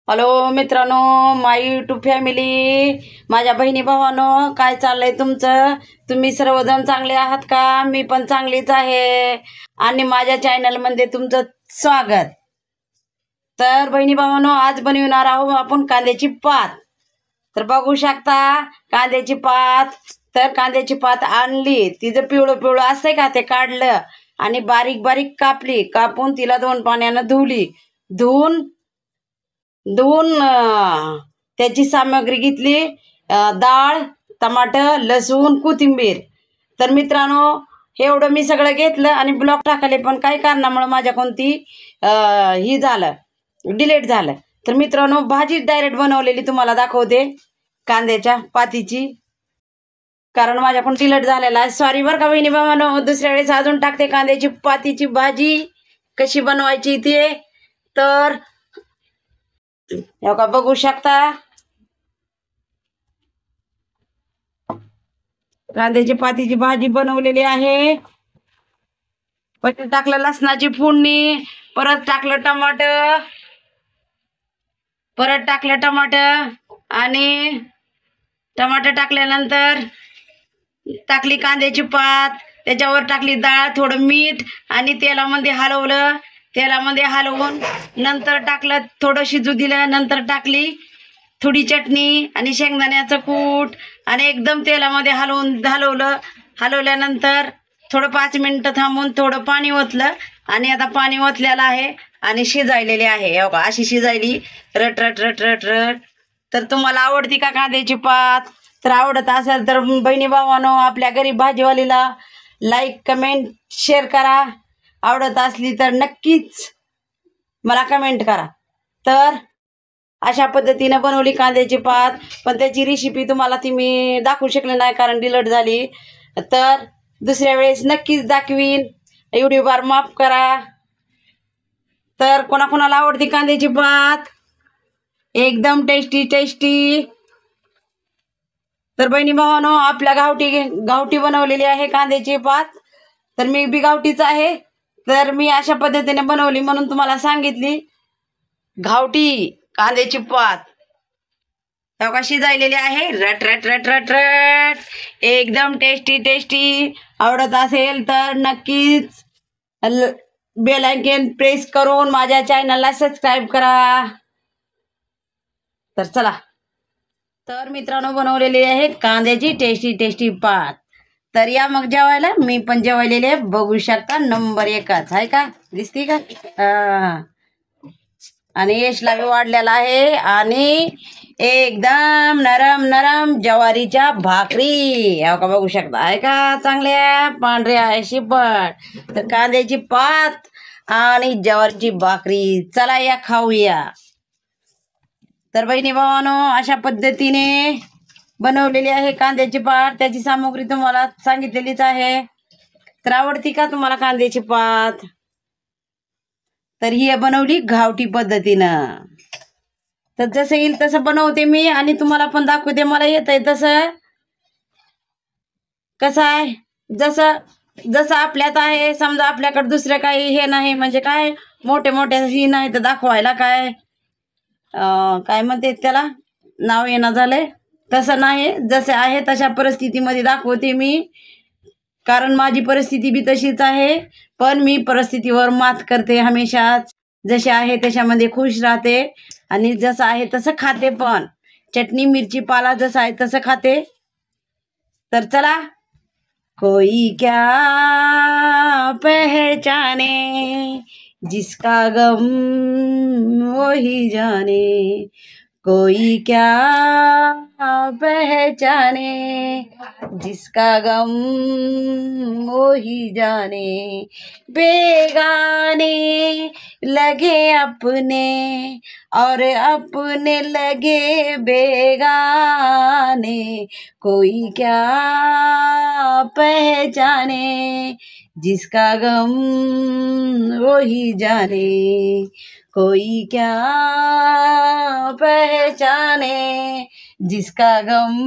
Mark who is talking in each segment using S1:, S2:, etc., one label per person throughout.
S1: Hello मित्रांनो, माय YouTube family, माझ्या बहिणी भावांनो, काय चाललंय तुमचं? तुम्ही सर्वजण चांगले आहात का? मी पण चांगलीच आहे आणि माझ्या चॅनलमध्ये तुमचं स्वागत. तर बहिणी भावांनो, आज बनवणार आहोत आपण कांद्याची पात. तर बघू शकता कांद्याची पात. तर कांद्याची पात आणली, तिचं पिवळं पिवळं असतंय का ते काढलं आणि बारीक बारीक कापून तिला 2 पाण्यानं धुवून त्याची सामग्री घेतली. डाळ, टमाटर, लसूण, कोथिंबीर. तर मित्रांनो, एवढं मी सगळं घेतलं आणि ब्लॉग टाकले, पण काही कारणामुळे माझ्याकडून ती ही झालं, डिलीट झालं. तर मित्रांनो, भाजी डायरेक्ट बनवलेली तुम्हाला दाखवते कांद्याच्या पातीची, कारण माझ्याकडून डिलीट झालेला आहे. सॉरी बरं का बहिणी भावांनो, दुसऱ्या वेळेस अजून टाकते कांद्याची पातीची भाजी कशी बनवायची ते. तर का बघू शकता कांद्याची पातीची भाजी बनवलेली आहे. परत टाकलं लसणाची फोडणी, परत टाकलं टमाटर आणि टमाटर टाकल्यानंतर टाकली कांद्याची पात, त्याच्यावर टाकली डाळ, थोडं मीठ आणि तेलामध्ये हलवून नंतर टाकलं, थोडं शिजू दिलं. नंतर टाकली थोडी चटणी आणि शेंगदाण्याचं कूट आणि एकदम तेलामध्ये हलवल्यानंतर थोडं 5 मिनिटं थांबून थोडं पाणी ओतलं आणि आता पाणी ओतलेलं आहे आणि शिजायलेली आहे. हो का, अशी शिजायली रट रट रट रट रट. तर तुम्हाला आवडती का कांद्याची पात? तर आवडत असेल तर बहिणी भावांनो, आपल्या गरीब भाजीवालीला लाईक, कमेंट, शेअर करा. आवडत असली तर नक्कीच मला कमेंट करा. तर अशा पद्धतीने बनवली कांद्याची पात, पण त्याची रेसिपी तुम्हाला ती मी दाखवू शकले नाही कारण डिलीट झाली. तर दुसऱ्या वेळेस नक्कीच दाखवीन. यूट्यूबवर माफ करा. तर कोणाकोणाला आवडती कांद्याची पात? एकदम टेस्टी. तर बहिणी भावांनो, आपल्या गावठी बनवलेली आहे कांद्याची पात. तर मी बी गावठीच आहे. तर मी अशा पद्धतीने बनवली म्हणून तुम्हाला सांगितली. गावठी कांद्याची पात तेव्हा शिजायलेली आहे रट रट रट रट रट, एकदम टेस्टी. आवडत असेल तर नक्कीच बेल आयकॉन प्रेस करून माझ्या चॅनलला सबस्क्राईब करा. तर चला, तर मित्रांनो, बनवलेली आहे कांद्याची टेस्टी पात. तर या मग जेवायला. मी पण जेवायलेले बघू शकता, नंबर 1च आहे का, दिसती का? आणि यशला बी वाढलेला आहे आणि एकदम नरम ज्वारीच्या भाकरी. हो का, बघू शकता आहे का, चांगल्या पांढऱ्या आहे शिपट. तर कांद्याची पात आणि ज्वारीची भाकरी, चला या खाऊया. तर बहिणी भावांनो, अशा पद्धतीने बनवलेली आहे कांद्याची पात. त्याची सामग्री तुम्हाला सांगितलेलीच आहे. तर आवडती का तुम्हाला कांद्याची पात? तर ही बनवली गावठी पद्धतीनं. तर जसं येईल तसं बनवते मी आणि तुम्हाला पण दाखवते. मला येत आहे तसं. कसं आहे, जसं आपल्यात आहे. समजा आपल्याकडे दुसरं काही हे नाही, म्हणजे काय मोठे ही नाही तर दाखवायला काय म्हणते त्याला, नाव येणं झालंय. तसं नाही, जसे आहे तशा परिस्थितीमध्ये दाखवते मी, कारण माझी परिस्थिती बी तशीच आहे. पण मी परिस्थितीवर मात करते हमेशाच. जसे आहे त्याच्यामध्ये खुश राहते आणि जसं आहे तसं खाते पण. चटणी मिरची पाला जसं आहे तसं खाते. तर चला, कोई क्या पहचाने जिसका गम वही जाने, कोई क्या पहचाने जिसका गम वही जाने, बेगाने लगे अपने और अपने लगे बेगाने, कोई क्या पहचाने जिसका गम वही जाने, कोई क्या पहचाने जिसका गम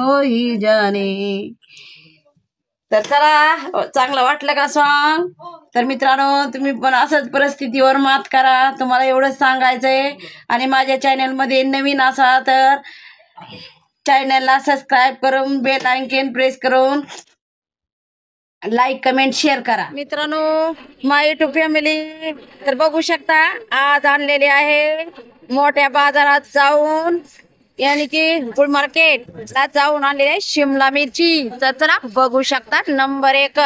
S1: वही जाने. तर चला, चांगलं वाटलं का सॉन्ग? तर मित्रांनो, तुम्ही पण असंच परिस्थितीवर मात करा, तुम्हाला एवढंच सांगायचंय. आणि माझ्या चॅनलमध्ये नवीन असा तर चॅनलला सबस्क्राईब करून बेल आयकॉन प्रेस करून लाईक कमेंट शेअर करा. मित्रांनो, माय युट्यूब फॅमिली, तर बघू शकता आज आणलेले आहे मोठ्या बाजारात जाऊन, यानी की फुल मार्केटला जाऊन आणलेली आहे शिमला मिरची. तर चला बघू शकता, नंबर 1.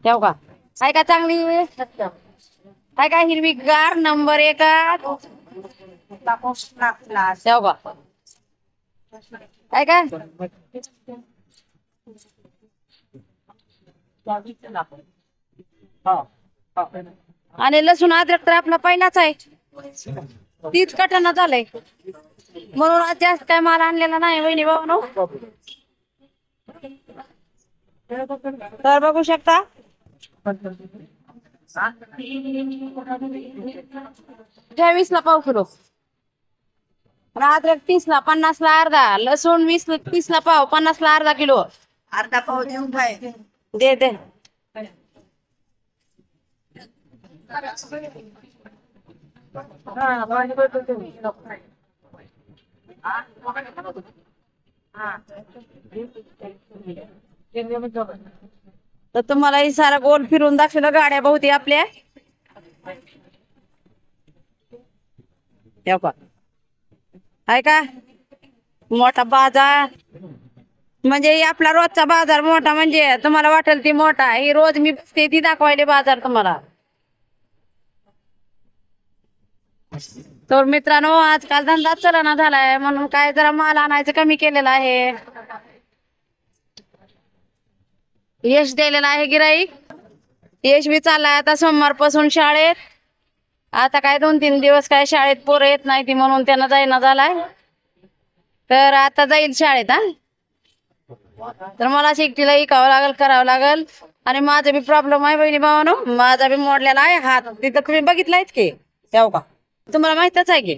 S1: ठेव का काय का चांगली काय काय हिरवीगार नंबर 1. ठेव का काय काय आणि लसूण अद्रक तर आपला पहिलाच आहे, तीच कटना झालंय म्हणून आज जास्त काय माल आणलेला नाही वहिनी भाऊ. तर बघू शकता ज्या 20 ला पाव किलो, अद्रक 30 ला, 50 ला अर्धा, लसूण 30 ला पाव, 50 ला अर्धा किलो. अर्धा पाव देऊन काय दे दे. तर तुम्हाला ही सारा गोल फिरून दाखवलं गाड्या बहुती आपल्या. आहे का मोठा बाजार, म्हणजे आपला रोजचा बाजार मोठा, म्हणजे तुम्हाला वाटेल ती मोठा, ही रोज मी बसते ती दाखवायले बाजार तुम्हाला. तर मित्रांनो, आजकाल धंदा चलना झालाय म्हणून काय जरा माल आणायचं कमी केलेला आहे. यश दिलेला आहे गिराईक, यश बी चाललाय आता सोमवारपासून शाळेत. आता काय 2-3 दिवस काय शाळेत पोरं येत नाही ती म्हणून त्यांना जाईना झालाय, तर आता जाईल शाळेत. तर मला एकटीला ऐकावं लागल, करावं लागल. आणि माझा बी प्रॉब्लेम आहे बहिणी भावानो, माझा बी मोडलेला आहे हात, तिथं तुम्ही बघितलायच की, ठेव का तुम्हाला माहितच आहे की.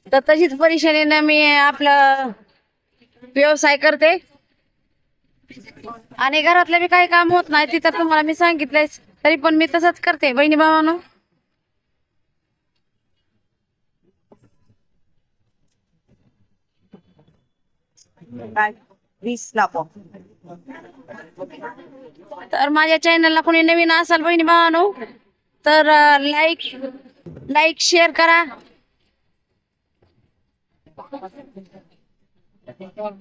S1: तर तशीच परेशानीने मी आपला व्यवसाय करते आणि घरातलं बी काही काम होत नाही तिथं तुम्हाला मी सांगितलंय, तरी पण मी तसंच करते बहिणी भावानो. तर माझ्या चॅनलला कोणी नवीन असाल बहिणी भावानो तर लाईक शेअर करा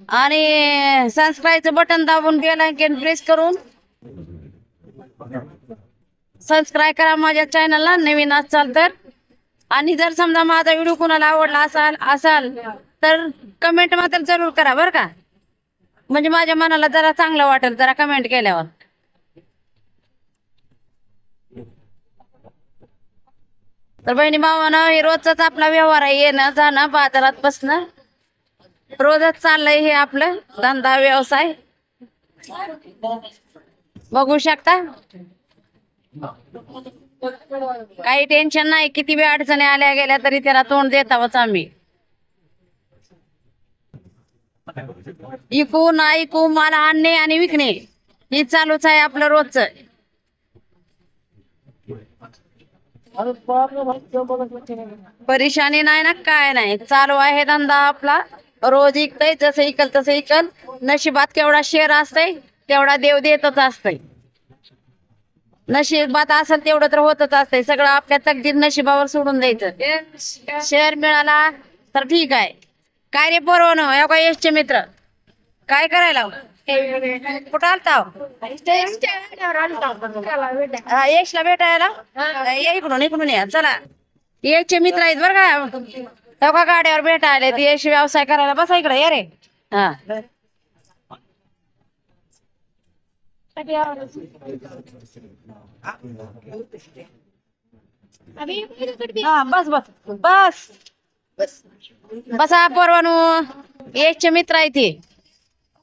S1: आणि सबस्क्राईबचं बटन दाबून बेल आयकॉन प्रेस करून सबस्क्राईब करा माझ्या चॅनलला नवीन असाल तर. आणि जर समजा माझा व्हिडिओ कोणाला आवडला असाल तर कमेंट मात्र जरूर करा बरं का, म्हणजे माझ्या मनाला जरा चांगलं वाटेल जरा कमेंट केल्यावर. तर बहिणी भावानं, हे रोजचाच आपला व्यवहार आहे, येणं जाणं बाजारात बसणं रोजच चाललंय हे आपलं धंदा व्यवसाय. बघू शकता काही टेन्शन नाही, किती वेळ अडचणी आल्या गेल्या तरी त्याला तोंड देत आहोत आम्ही. इकू ना इकू मला आणणे आणि विकणे हे चालूच आहे आपलं रोजचं. परेशानी नाही ना, काय नाही, चालू आहे धंदा आपला. रोज इकतय, जसं इकल तसं इकल. नशिबात केवढा शेअर असतंय तेवढा देव देतच असतंय, नशिबात असेल तेवढं तर होतच असतंय. सगळं आपल्या तकदीर नशिबावर सोडून द्यायचं. शेअर मिळाला तर ठीक आहे. काय रे पोरवणं, एवढा यशचे मित्र काय करायला कुठं आलता? यशला भेटायला या, इकडून इकडून या. चला, यशचे मित्र आहेत बरं का, तेव्हा गाड्यावर भेटायला यश व्यवसाय करायला. बसा इकडे या रे. हा बस बस बस बसा पोरवानू, यशचे मित्र आहे ते.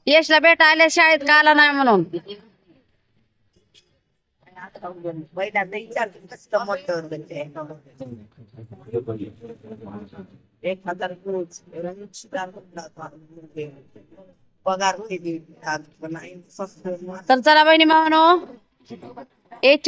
S1: यशला भेटा आल्या शाळेत का आला नाही म्हणून.
S2: पगार किती?
S1: तर चला बहिणी भावानो, एक